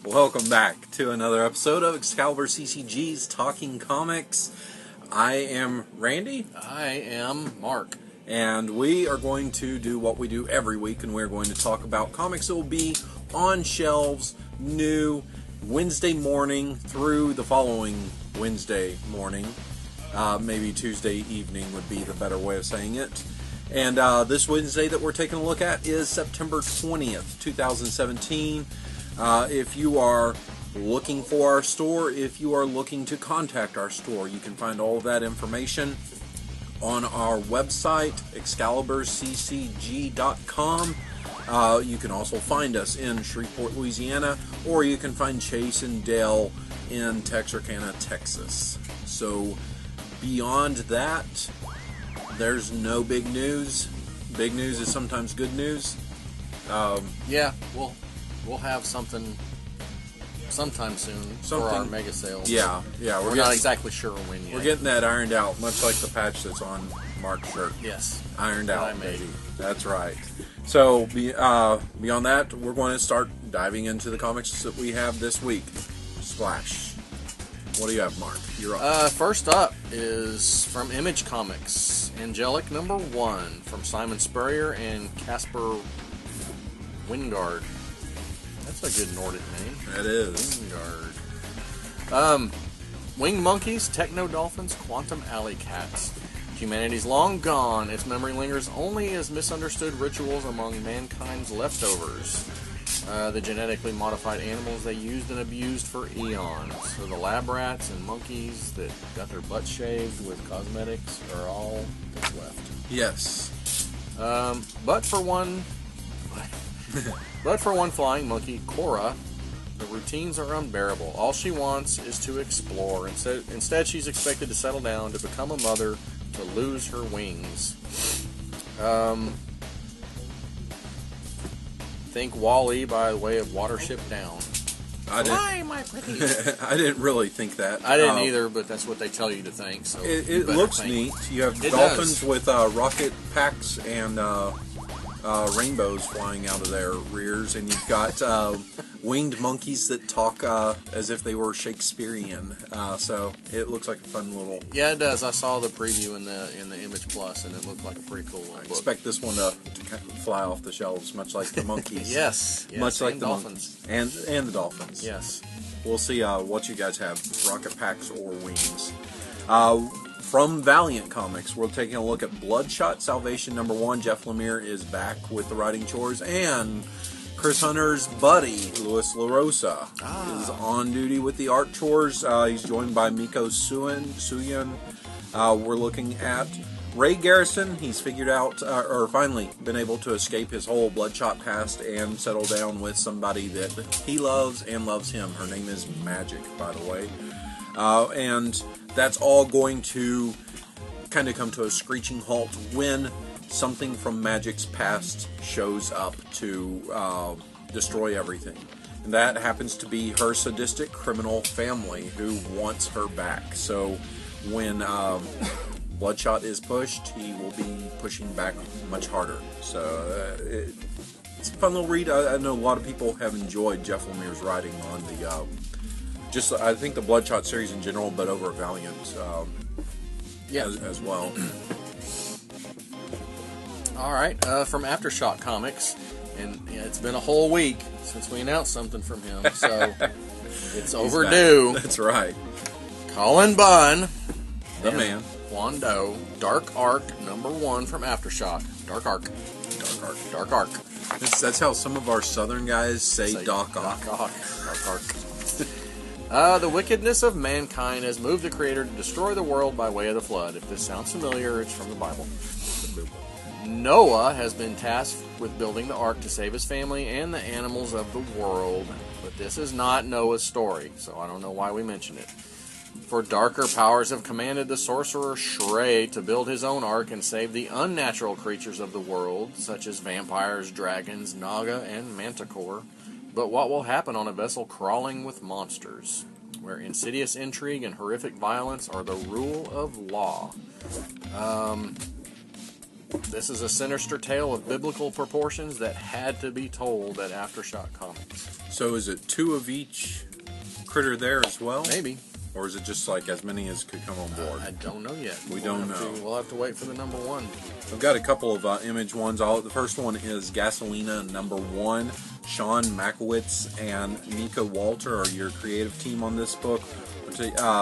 Welcome back to another episode of Excalibur CCG's Talking Comics. I am Randy. I am Mark. And we are going to do what we do every week, and we're going to talk about comics that will be on shelves, new, Wednesday morning through the following Wednesday morning. Maybe Tuesday evening would be the better way of saying it. And this Wednesday that we're taking a look at is September 20th, 2017. If you are looking for our store, if you are looking to contact our store, you can find all of that information on our website, ExcaliburCCG.com. You can also find us in Shreveport, Louisiana, or you can find Chase and Dale in Texarkana, Texas. So beyond that, there's no big news. Big news is sometimes good news. We'll have something sometime soon for our mega sale. Yeah. We're not exactly sure when yet. We're getting that ironed out, much like the patch that's on Mark's shirt. Yes. Ironed out, baby. That's right. So, beyond that, we're going to start diving into the comics that we have this week. Splash. What do you have, Mark? You're up. First up is from Image Comics, Angelic #1 from Simon Spurrier and Casper Wingard. That's a good Nordic name. That is. Wingard. Winged monkeys, techno dolphins, quantum alley cats. Humanity's long gone. Its memory lingers only as misunderstood rituals among mankind's leftovers. The genetically modified animals they used and abused for eons. So the lab rats and monkeys that got their butts shaved with cosmetics are all that's left. Yes. But for one flying monkey, Cora, the routines are unbearable. All she wants is to explore. Instead, she's expected to settle down, to become a mother, to lose her wings. Think Wall-E by way of Watership Down. Fly, my pretty. I didn't really think that. I didn't either, but that's what they tell you to think. So it looks neat. You have dolphins with rocket packs and rainbows flying out of their rears, and you've got winged monkeys that talk as if they were Shakespearean. So it looks like a fun little. Yeah, it does. I saw the preview in the Image Plus, and it looked like a pretty cool book. Expect this one to fly off the shelves, much like the monkeys. yes, much like the dolphins monkeys. and the dolphins. Yes. We'll see what you guys have: rocket packs or wings. From Valiant Comics, we're taking a look at Bloodshot Salvation #1. Jeff Lemire is back with the writing chores, and Chris Hunter's buddy, Louis LaRosa, is on duty with the art chores. He's joined by Miko Suyan. We're looking at Ray Garrison. He's figured out, or finally been able to escape his whole Bloodshot past and settle down with somebody that he loves and loves him. Her name is Magic, by the way. And that's all going to kind of come to a screeching halt when something from Magic's past shows up to destroy everything. And that happens to be her sadistic criminal family who wants her back. So when Bloodshot is pushed, he will be pushing back much harder. So it's a fun little read. I know a lot of people have enjoyed Jeff Lemire's writing on the I think the Bloodshot series in general, but over at Valiant as well. All right, from Aftershock Comics, and it's been a whole week since we announced something from him, so it's overdue. That's right. Colin Bunn, the man, Juan Doe, Dark Arc #1 from Aftershock. Dark Arc. That's how some of our Southern guys say Doc Ock. Dark Arc. The wickedness of mankind has moved the Creator to destroy the world by way of the flood. If this sounds familiar, it's from the Bible. Noah has been tasked with building the ark to save his family and the animals of the world. But this is not Noah's story, so I don't know why we mention it. For darker powers have commanded the sorcerer Shrey to build his own ark and save the unnatural creatures of the world, such as vampires, dragons, naga, and manticore. But what will happen on a vessel crawling with monsters, where insidious intrigue and horrific violence are the rule of law? This is a sinister tale of biblical proportions that had to be told at Aftershock Comics. So is it 2 of each critter there as well? Maybe. Or is it just like as many as could come on board? I don't know yet. We don't know. We'll have to wait for the number 1. I've got a couple of Image ones. The first one is Gasolina number 1. Sean Makowitz and Nika Walter are your creative team on this book.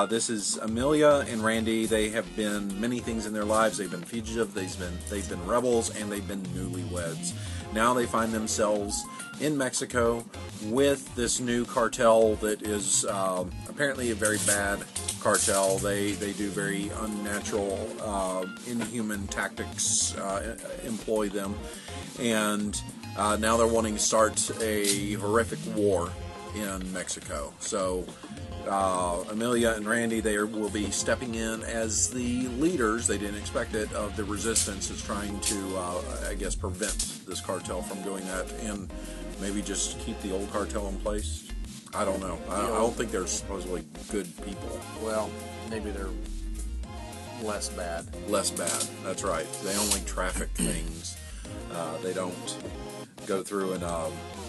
This is Amelia and Randy. They have been many things in their lives. They've been fugitive, they've been rebels, and they've been newlyweds. Now they find themselves in Mexico with this new cartel that is apparently a very bad cartel. They do very unnatural, inhuman tactics, employ them, and now they're wanting to start a horrific war in Mexico. So Amelia and Randy, they will be stepping in as the leaders, they didn't expect it, of the resistance is trying to, I guess, prevent this cartel from doing that and maybe just keep the old cartel in place. I don't know. I don't think they're supposedly good people. Well, Maybe they're less bad. Less bad, that's right. They only traffic things. They don't go through and...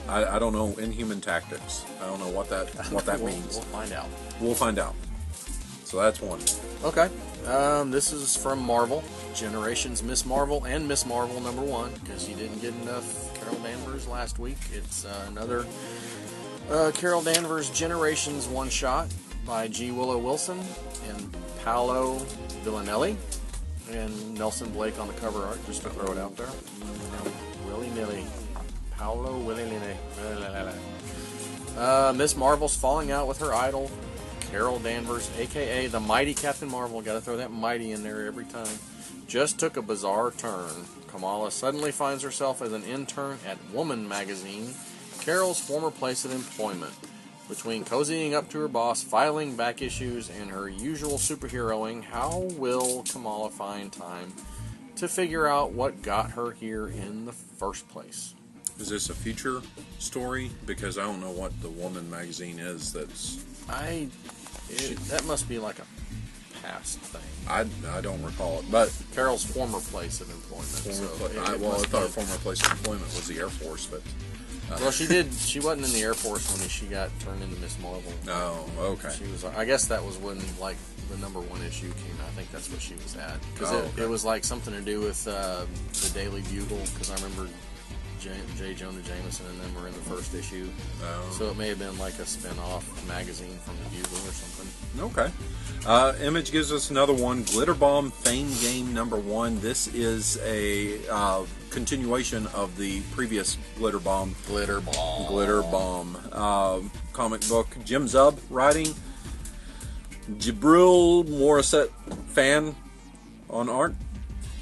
I don't know inhuman tactics. I don't know what that means. We'll find out. We'll find out. So that's one. Okay. This is from Marvel. Generations Miss Marvel and Miss Marvel number 1, because you didn't get enough Carol Danvers last week. It's another Carol Danvers Generations one-shot by G. Willow Wilson and Paolo Villanelli and Nelson Blake on the cover art, just to throw it out there. Willy-nilly. Paolo Willy-nilly. Miss Marvel's falling out with her idol, Carol Danvers, a.k.a. the mighty Captain Marvel. Got to throw that mighty in there every time. Just took a bizarre turn. Kamala suddenly finds herself as an intern at Woman magazine, Carol's former place of employment. Between cozying up to her boss, filing back issues, and her usual superheroing, how will Kamala find time to figure out what got her here in the first place? Is this a future story? Because I don't know what the Woman magazine is. That must be like a past thing. I don't recall it, but Carol's former place of employment. I thought her former place of employment was the Air Force, but well, she wasn't in the Air Force when she got turned into Miss Marvel. Oh, okay. She was. I guess that was when like the number 1 issue came out. I think that's what she was at, because it was like something to do with the Daily Bugle. Because I remember J. Jonah Jameson and them were in the first issue. Oh. So it may have been like a spin-off magazine from the Bugle or something. Okay. Image gives us another one, Glitter Bomb Fame Game number 1. This is a continuation of the previous Glitter Bomb comic book. Jim Zub writing, Jibril Morissette fan on art.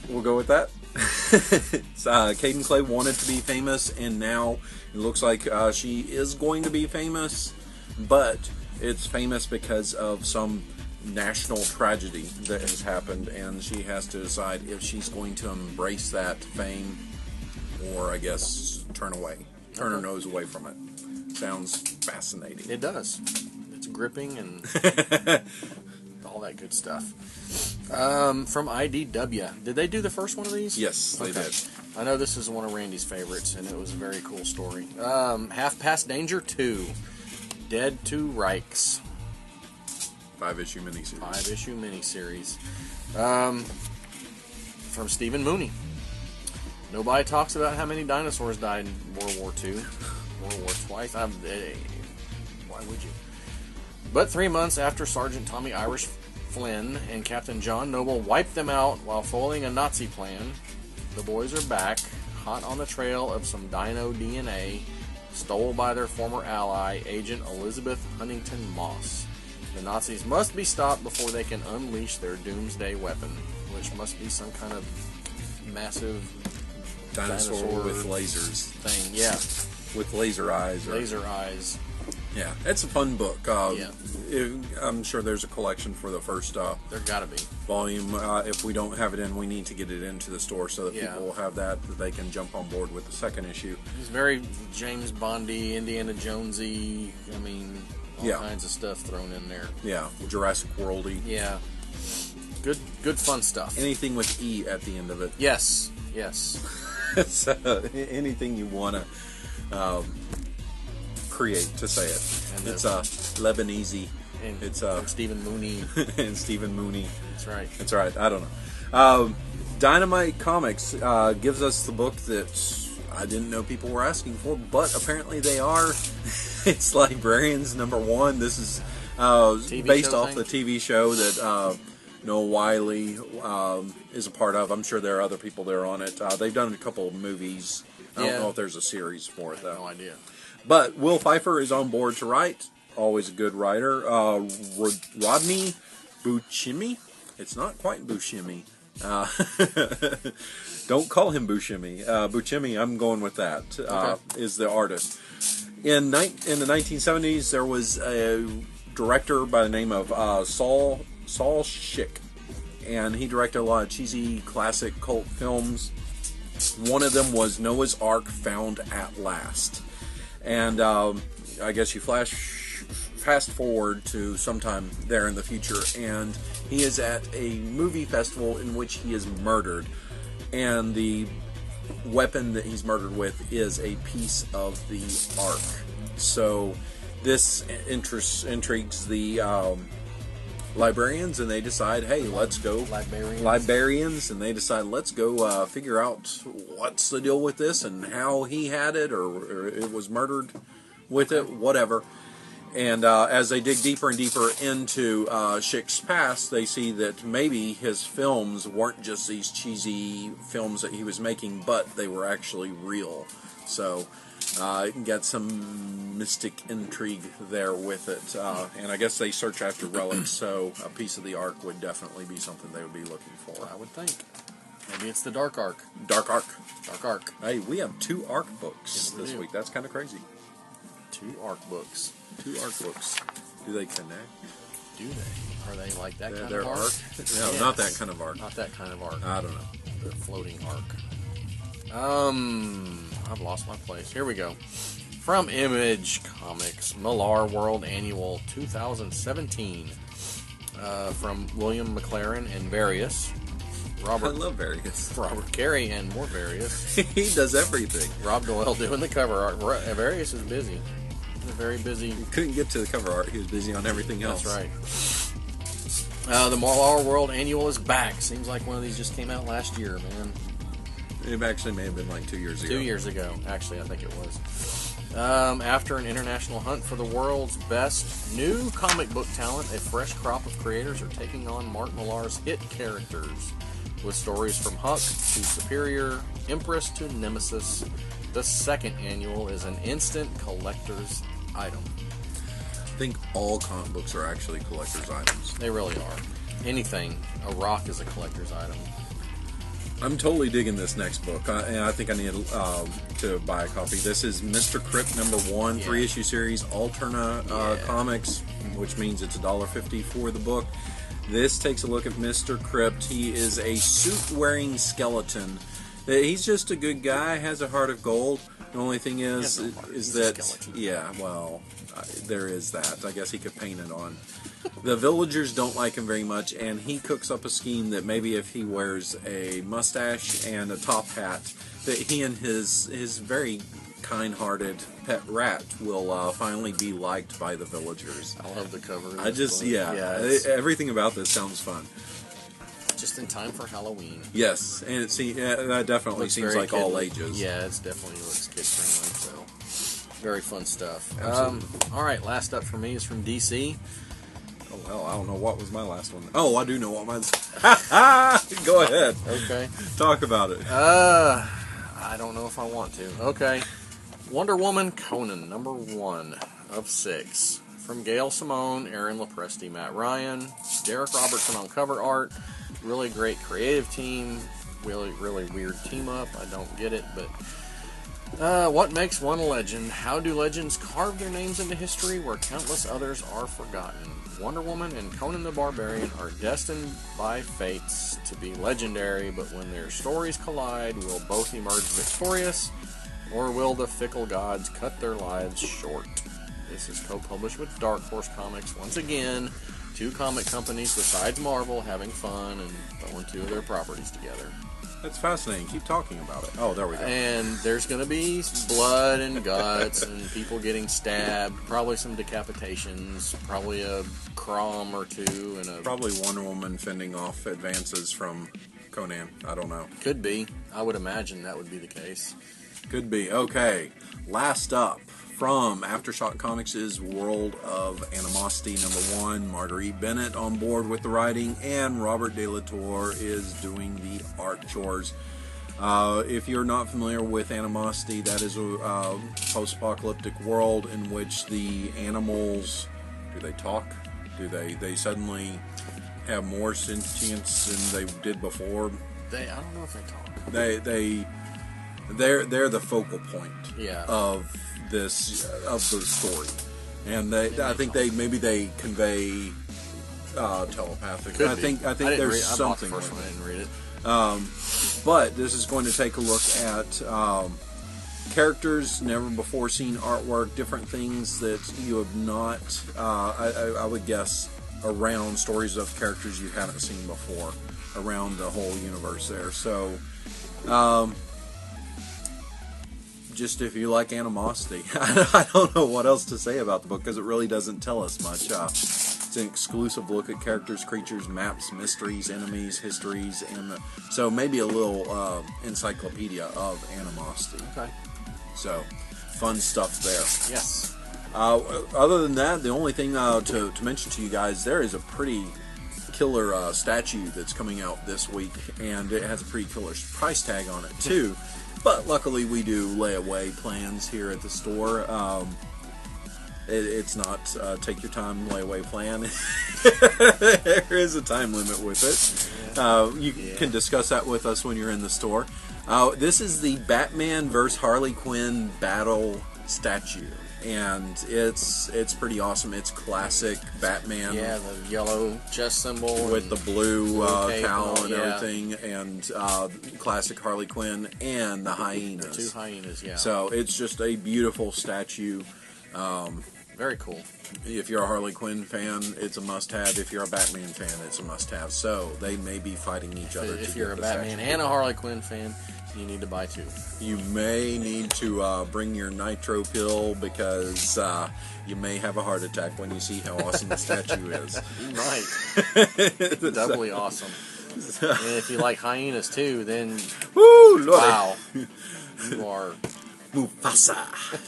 We'll go with that. Caden Clay wanted to be famous, and now it looks like she is going to be famous, but it's famous because of some national tragedy that has happened, and she has to decide if she's going to embrace that fame or, I guess, turn her nose away from it. Sounds fascinating. It does. It's gripping and all that good stuff. From IDW. Did they do the first one of these? Yes, they did. I know this is one of Randy's favorites, and it was a very cool story. Half Past Danger 2. Dead to Reichs. 5-issue miniseries. 5-issue miniseries. From Stephen Mooney. Nobody talks about how many dinosaurs died in World War II. World War twice. Why would you? But 3 months after Sergeant Tommy Irish Flynn and Captain John Noble wiped them out while foiling a Nazi plan, the boys are back, hot on the trail of some dino DNA stole by their former ally, Agent Elizabeth Huntington Moss. The Nazis must be stopped before they can unleash their doomsday weapon, which must be some kind of massive dinosaur with lasers thing. Yeah, with laser eyes. Laser eyes. Yeah, it's a fun book. Yeah. I'm sure there's a collection for the first there gotta be volume. If we don't have it in, we need to get it into the store so that people will have that they can jump on board with the second issue. It's very James Bondy, Indiana Jonesy. I mean, all kinds of stuff thrown in there. Yeah, Jurassic Worldy. Yeah, good fun stuff. Anything with E at the end of it. Yes, Yes. So, anything you want to create to say it. And it's Lebanese. And it's Stephen Mooney. and Stephen Mooney. That's right. That's right. I don't know. Dynamite Comics gives us the book that I didn't know people were asking for, but apparently they are. It's Librarians #1. This is based off the TV show that Noah Wiley is a part of. I'm sure there are other people there on it. They've done a couple of movies. I don't know if there's a series for it, though. No idea. But Will Pfeiffer is on board to write. Always a good writer. Rodney Buscemi. It's not quite Buscemi. Don't call him Buscemi. Buscemi, I'm going with that. Is the artist. In the 1970s, there was a director by the name of Saul Schick, and he directed a lot of cheesy classic cult films. One of them was Noah's Ark Found at Last. And I guess you fast forward to sometime there in the future, and he is at a movie festival in which he is murdered, and the weapon that he's murdered with is a piece of the Ark. So this intrigues the librarians, and they decide, hey, let's go. Librarians, and they decide, let's go figure out what's the deal with this and how he had it, or it was murdered with it, whatever. And as they dig deeper and deeper into Schick's past, they see that maybe his films weren't just these cheesy films that he was making, but they were actually real. So you can get some mystic intrigue there with it. And I guess they search after relics, so a piece of the Ark would definitely be something they would be looking for. I would think. Maybe it's the Dark Ark. Dark Ark. Dark Ark. Hey, we have 2 Ark books this do. week. That's kind of crazy. 2 Ark books. 2 Ark books. Do they connect? Do they? Are they like that kind They're of Ark? No, Yes. not that kind of Ark. Not that kind of Ark. I don't know. The floating Ark. I've lost my place. Here we go. From Image Comics, Millar World Annual 2017. From William McLaren and Various. I love Various. Robert Carey and more Various. He does everything. Rob Doyle doing the cover art. Various is busy. He's a very busy. He couldn't get to the cover art. He was busy on everything else. That's right. The Millar World Annual is back. Seems like one of these just came out last year, man. It actually may have been like 2 years ago. 2 years ago, actually, I think it was. After an international hunt for the world's best new comic book talent, a fresh crop of creators are taking on Mark Millar's hit characters. With stories from Huck to Superior, Empress to Nemesis, the second annual is an instant collector's item. I think all comic books are actually collector's items. They really are. Anything. A rock is a collector's item. I'm totally digging this next book, and I think I need to buy a copy. This is Mr. Crypt #1, 3-issue series, Alterna Comics, which means it's $1.50 for the book. This takes a look at Mr. Crypt. He is a suit-wearing skeleton. He's just a good guy, has a heart of gold. The only thing is that, there is that. I guess he could paint it on. The villagers don't like him very much, and he cooks up a scheme that maybe if he wears a mustache and a top hat, that he and his very kind-hearted pet rat will finally be liked by the villagers. I love the cover. Everything about this sounds fun. Just in time for Halloween. Yes, and that definitely seems like all ages. Yeah, it definitely looks kid-friendly, so very fun stuff. Absolutely. All right, last up for me is from DC. Oh, hell, I don't know what was my last one. Oh, I do know what mine. Go ahead. Okay. Talk about it. I don't know if I want to. Okay. Wonder Woman Conan, #1 of 6. From Gail Simone, Aaron Lopresti, Matt Ryan, Derek Robertson on cover art. Really great creative team. Really, really weird team up. I don't get it, but what makes one a legend? How do legends carve their names into history where countless others are forgotten? Wonder Woman and Conan the Barbarian are destined by fates to be legendary, but when their stories collide, will both emerge victorious, or will the fickle gods cut their lives short? This is co-published with Dark Horse Comics. Once again, 2 comic companies besides Marvel having fun and throwing 2 of their properties together. That's fascinating. Keep talking about it. Oh, there we go. And there's going to be blood and guts and people getting stabbed. Probably some decapitations. Probably a crom or two. And probably Wonder Woman fending off advances from Conan. I don't know. Could be. I would imagine that would be the case. Could be. Okay. Last up, from Aftershock Comics' World of Animosity #1, Marguerite Bennett on board with the writing, and Robert De La Torre is doing the art chores. If you're not familiar with Animosity, that is a post-apocalyptic world in which the animals, do they talk? Do they suddenly have more sentience than they did before? I don't know if they talk. They're the focal point of the story, and I think they convey telepathic. I think there's something. I bought the first one. I didn't read it. But this is going to take a look at characters, never before seen artwork, different things that you have not. I would guess around stories of characters you haven't seen before, around the whole universe there. So. Just if you like Animosity, I don't know what else to say about the book because it really doesn't tell us much. It's an exclusive look at characters, creatures, maps, mysteries, enemies, histories, and so maybe a little encyclopedia of Animosity. Okay. So, fun stuff there. Yes. Other than that, the only thing to mention to you guys, there is a pretty killer statue that's coming out this week, and it has a pretty killer price tag on it too. But luckily, we do layaway plans here at the store. It's not take your time layaway plan. There is a time limit with it. You can discuss that with us when you're in the store. This is the Batman vs. Harley Quinn battle statue. And it's pretty awesome. It's classic Batman. Yeah, the yellow chest symbol with the blue cowl and yeah. everything, and classic Harley Quinn and the hyenas. The two hyenas, yeah. So it's just a beautiful statue. Very cool. If you're a Harley Quinn fan, it's a must-have. If you're a Batman fan, it's a must-have. So they may be fighting each other. If you're a Batman and a Harley Quinn fan, you need to buy two. You may need to bring your nitro pill because you may have a heart attack when you see how awesome the statue is. You might. Doubly awesome. And if you like hyenas too, then woo, Lord. Wow, you are Mufasa.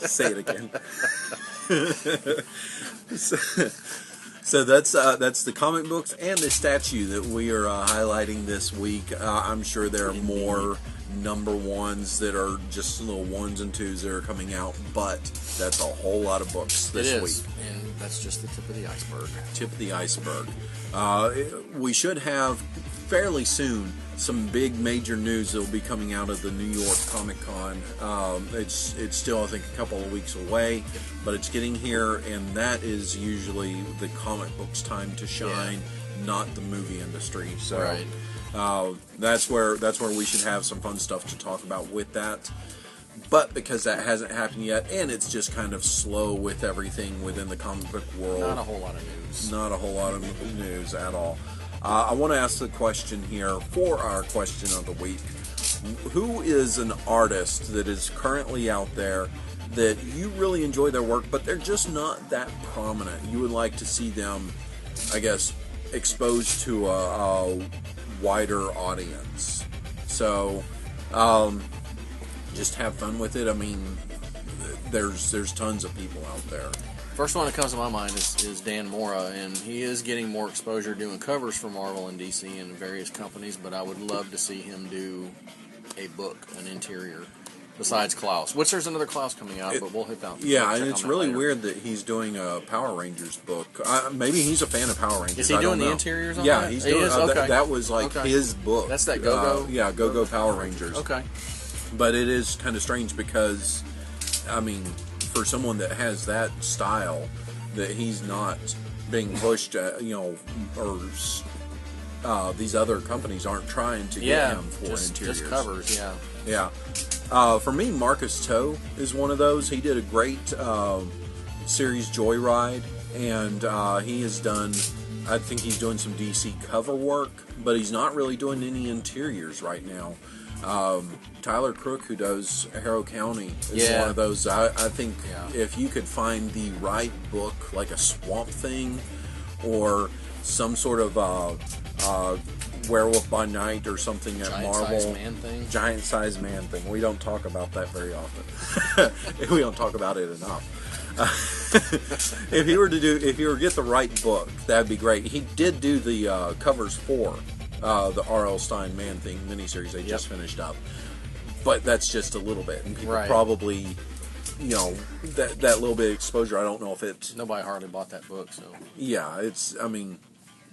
Say it again. So that's the comic books and the statue that we are highlighting this week. I'm sure there are more #1s that are just little 1s and 2s that are coming out, but that's a whole lot of books this week. And that's just the tip of the iceberg. Tip of the iceberg. We should have fairly soon some big major news that will be coming out of the New York Comic Con. It's still, I think, a couple of weeks away, but it's getting here, and that is usually the comic books time to shine, not the movie industry. So right. that's where we should have some fun stuff to talk about with that. But because that hasn't happened yet, and it's just kind of slow with everything within the comic book world. Not a whole lot of news. Not a whole lot of news at all. I want to ask the question here for our question of the week. Who is an artist that is currently out there that you really enjoy their work, but they're just not that prominent? You would like to see them, I guess, exposed to a wider audience. So, just have fun with it. I mean, there's tons of people out there. First one that comes to my mind is Dan Mora, and he is getting more exposure doing covers for Marvel and DC and various companies, but I would love to see him do a book, an interior, besides Klaus. Which there's another Klaus coming out, but we'll hit that. Yeah, and it's really weird that he's doing a Power Rangers book. Maybe he's a fan of Power Rangers. Is he doing the interiors on that? Yeah, he's doing okay. That was like his book. That's that Go-Go? Yeah, Go-Go Power Rangers. Okay. But it is kind of strange because, I mean, for someone that has that style, that he's not being pushed, or these other companies aren't trying to get him for interiors. Just covers, Yeah. For me, Marcus Toe is one of those. He did a great series Joyride, and he has done, I think he's doing some DC cover work, but he's not really doing any interiors right now. Tyler Crook, who does Harrow County, is Yeah. one of those. I think Yeah. if you could find the right book, like a Swamp Thing, or some sort of Werewolf by Night or something at Marvel. Giant-sized man thing. Giant-sized man thing. We don't talk about that very often. We don't talk about it enough. If you were to get the right book, that'd be great. He did do the covers for the R.L. Stine Man Thing miniseries they just finished up, but that's just a little bit, and people probably, that little bit of exposure. I don't know if it. Nobody hardly bought that book, so Yeah, it's. I mean,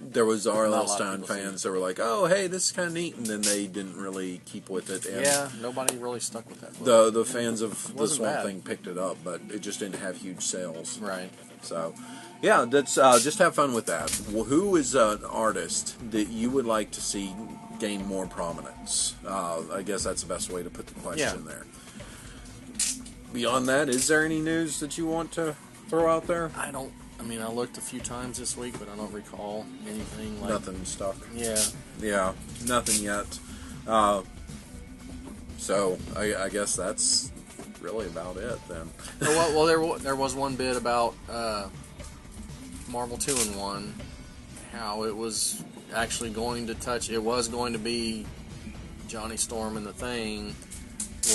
there was R.L. Stine fans that were like, "Oh, hey, this is kind of neat," and then they didn't really keep with it. And nobody really stuck with that book. the fans of the Swamp bad. Thing picked it up, but it just didn't have huge sales. Right. So, yeah, that's just have fun with that. Well, who is an artist that you would like to see gain more prominence? I guess that's the best way to put the question there. Beyond that, is there any news that you want to throw out there? I looked a few times this week, but I don't recall anything. Nothing stuck. Yeah, nothing yet. So I guess that's really about it then. well, there was one bit about Marvel 2-in-1, how it was actually going to touch. It was going to be Johnny Storm and the Thing.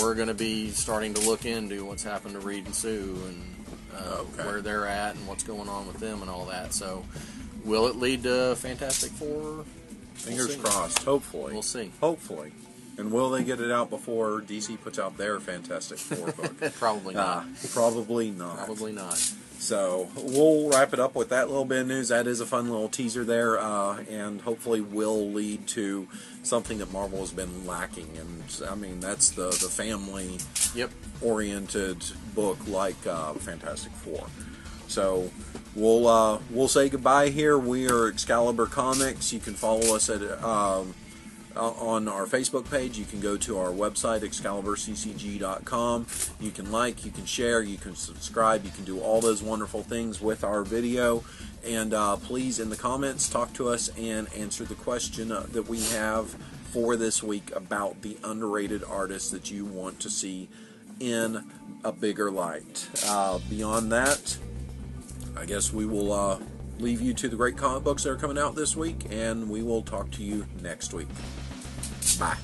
We're going to be starting to look into what's happened to Reed and Sue and where they're at and what's going on with them and all that. So, will it lead to Fantastic Four? Fingers crossed. Hopefully. We'll see. Hopefully. And will they get it out before DC puts out their Fantastic Four book? Probably not. Probably not. Probably not. So we'll wrap it up with that little bit of news. That is a fun little teaser there, and hopefully will lead to something that Marvel has been lacking. And I mean, that's the family-oriented book like Fantastic Four. So we'll say goodbye here. We are Excalibur Comics. You can follow us at on our Facebook page. You can go to our website, ExcaliburCCG.com. You can like, you can share, you can subscribe, you can do all those wonderful things with our video. And please, in the comments, talk to us and answer the question that we have for this week about the underrated artists that you want to see in a bigger light. Beyond that, I guess we will leave you to the great comic books that are coming out this week, and we will talk to you next week. Bye.